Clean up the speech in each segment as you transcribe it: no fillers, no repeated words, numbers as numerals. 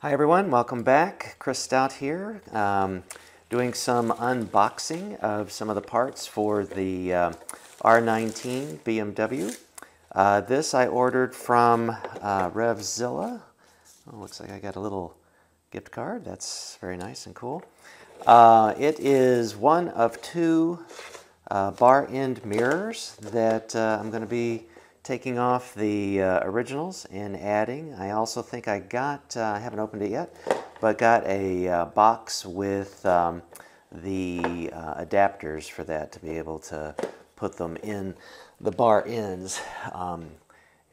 Hi everyone, welcome back. Chris Stout here, doing some unboxing of some of the parts for the R19 BMW. This I ordered from RevZilla. Oh, looks like I got a little gift card. That's very nice and cool. It is one of two bar end mirrors that I'm going to be taking off the originals and adding. I also think I got, I haven't opened it yet, but got a box with the adapters for that to be able to put them in the bar ends.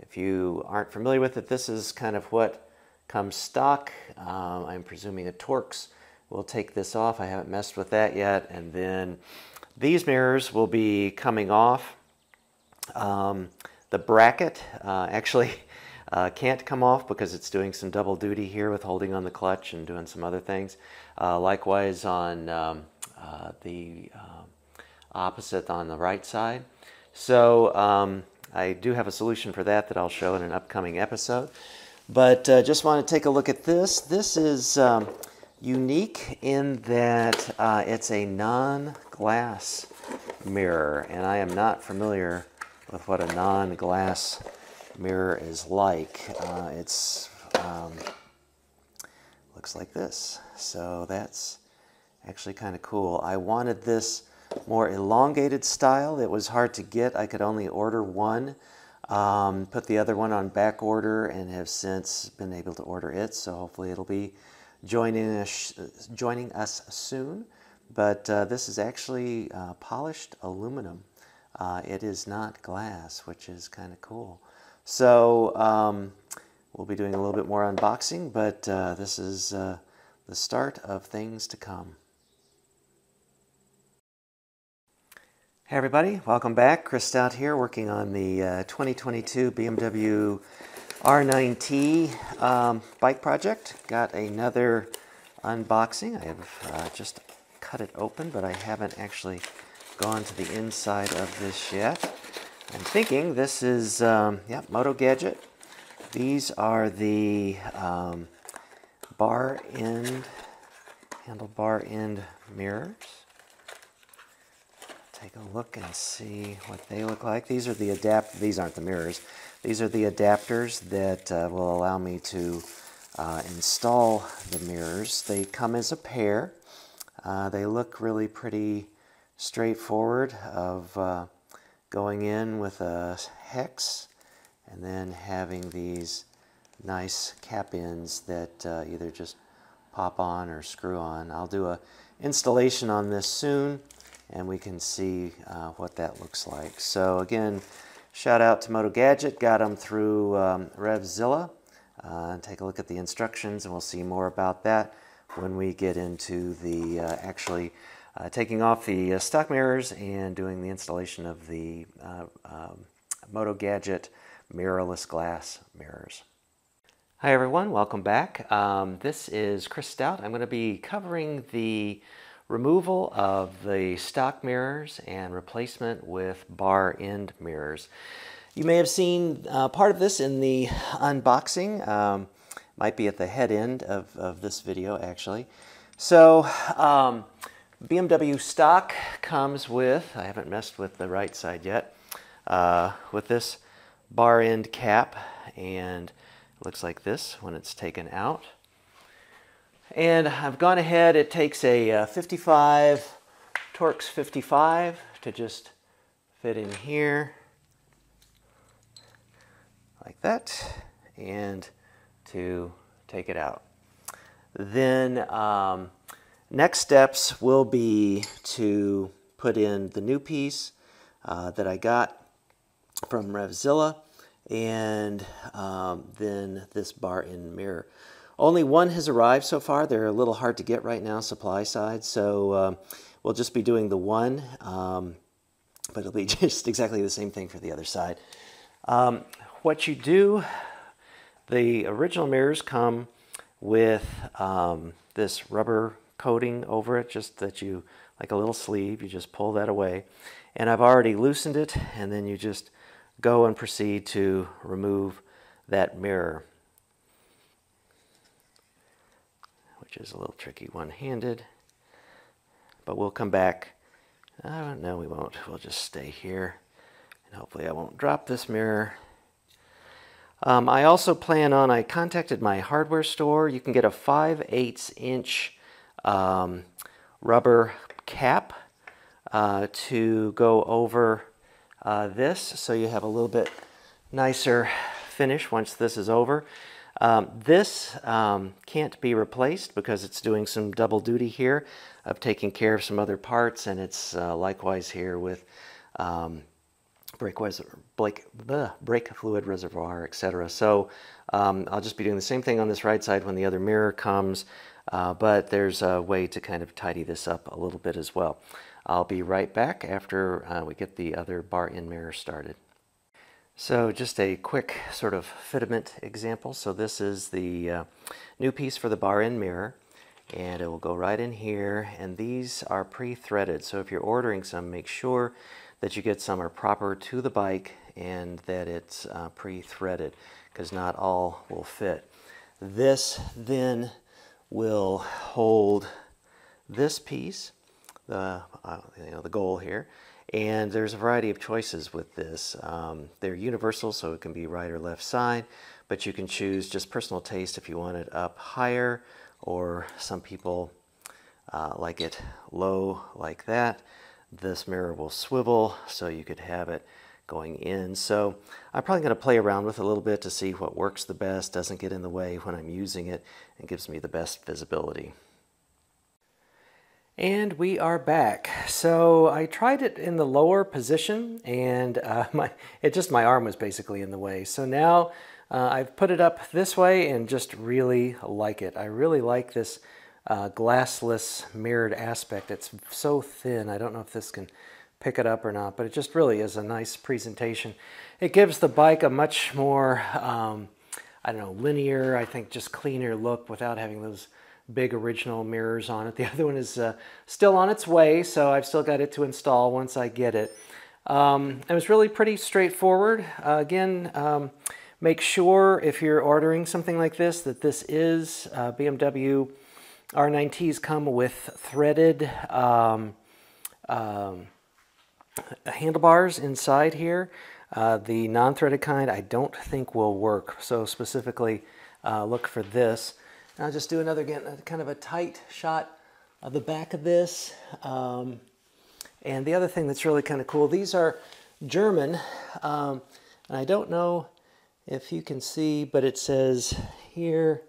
If you aren't familiar with it, this is kind of what comes stock. I'm presuming the Torx will take this off. I haven't messed with that yet. And then these mirrors will be coming off. The bracket actually can't come off because it's doing some double duty here with holding on the clutch and doing some other things. Likewise on the opposite on the right side. So I do have a solution for that I'll show in an upcoming episode. But just want to take a look at this. This is unique in that it's a non-glass mirror, and I am not familiar with what a non-glass mirror is like. It's looks like this. So that's actually kind of cool. I wanted this more elongated style. It was hard to get. I could only order one. Put the other one on back order and have since been able to order it. So hopefully it'll be joining us soon. But this is actually polished aluminum. It is not glass, which is kind of cool. So we'll be doing a little bit more unboxing, but this is the start of things to come. Hey everybody, welcome back. Chris Stout here, working on the 2022 BMW R nineT bike project. Got another unboxing. I have just cut it open, but I haven't actually gone to the inside of this yet. I'm thinking this is, yeah, Motogadget. These are the handlebar end mirrors. Take a look and see what they look like. These are the these aren't the mirrors. These are the adapters that will allow me to install the mirrors. They come as a pair. They look really pretty straightforward of going in with a hex and then having these nice cap ends that either just pop on or screw on. I'll do a installation on this soon and we can see what that looks like. So again, shout out to Motogadget, got them through RevZilla. Take a look at the instructions and we'll see more about that when we get into the actually taking off the stock mirrors and doing the installation of the Motogadget mirrorless glass mirrors. Hi everyone, welcome back. This is Chris Stout. I'm going to be covering the removal of the stock mirrors and replacement with bar end mirrors. You may have seen part of this in the unboxing. Might be at the head end of this video actually. So BMW stock comes with, I haven't messed with the right side yet, with this bar end cap, and it looks like this when it's taken out. And I've gone ahead, it takes a 55, Torx 55 to just fit in here like that and to take it out. Then next steps will be to put in the new piece that I got from RevZilla and then this bar end mirror. Only one has arrived so far. They're a little hard to get right now, supply side, so we'll just be doing the one, but it'll be just exactly the same thing for the other side. What you do, the original mirrors come with this rubber coating over it, just that you, like a little sleeve, you just pull that away. And I've already loosened it, and then you just go and proceed to remove that mirror. is a little tricky one-handed. But we'll come back. No, we won't. We'll just stay here. And hopefully I won't drop this mirror. I also plan on, I contacted my hardware store. You can get a 5/8 inch rubber cap to go over this, so you have a little bit nicer finish once this is over. This can't be replaced because it's doing some double duty here of taking care of some other parts, and it's likewise here with brake fluid reservoir, etc. So I'll just be doing the same thing on this right side when the other mirror comes, but there's a way to kind of tidy this up a little bit as well. I'll be right back after we get the other bar-in mirror started. So just a quick sort of fitment example. So this is the new piece for the bar-in mirror, and it will go right in here, and these are pre-threaded. So if you're ordering some, make sure that you get some are proper to the bike and that it's pre-threaded, because not all will fit. This then will hold this piece, the goal here, and there's a variety of choices with this. They're universal, so it can be right or left side, but you can choose just personal taste if you want it up higher, or some people like it low like that. This mirror will swivel, so you could have it going in. So I'm probably going to play around with it a little bit to see what works the best, doesn't get in the way when I'm using it, and gives me the best visibility. And we are back. So I tried it in the lower position, and my arm was basically in the way. So now I've put it up this way and just really like it. I really like this glassless mirrored aspect. It's so thin. I don't know if this can pick it up or not, but it just really is a nice presentation. It gives the bike a much more, I don't know, linear, I think just cleaner look without having those big original mirrors on it. The other one is still on its way, so I've still got it to install once I get it. It was really pretty straightforward. Again, make sure if you're ordering something like this that this is BMW R9Ts come with threaded handlebars inside here. The non-threaded kind I don't think will work, so specifically look for this. And I'll just do another, again, kind of a tight shot of the back of this. And the other thing that's really kind of cool, these are German, and I don't know if you can see, but it says here,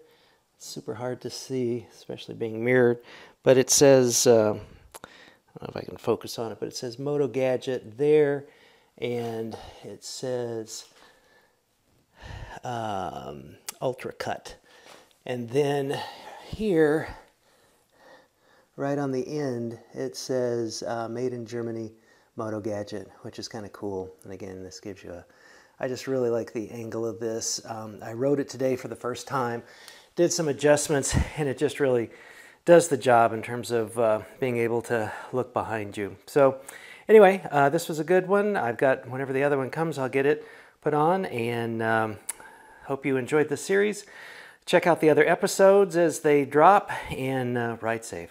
super hard to see, especially being mirrored, but it says, I don't know if I can focus on it, but it says Motogadget there, and it says Ultra Cut. And then here, right on the end, it says Made in Germany Motogadget, which is kind of cool. And again, this gives you a, I just really like the angle of this. I rode it today for the first time, did some adjustments, and it just really does the job in terms of being able to look behind you. So anyway, this was a good one. I've got, whenever the other one comes, I'll get it put on, and hope you enjoyed the series. Check out the other episodes as they drop, and ride safe.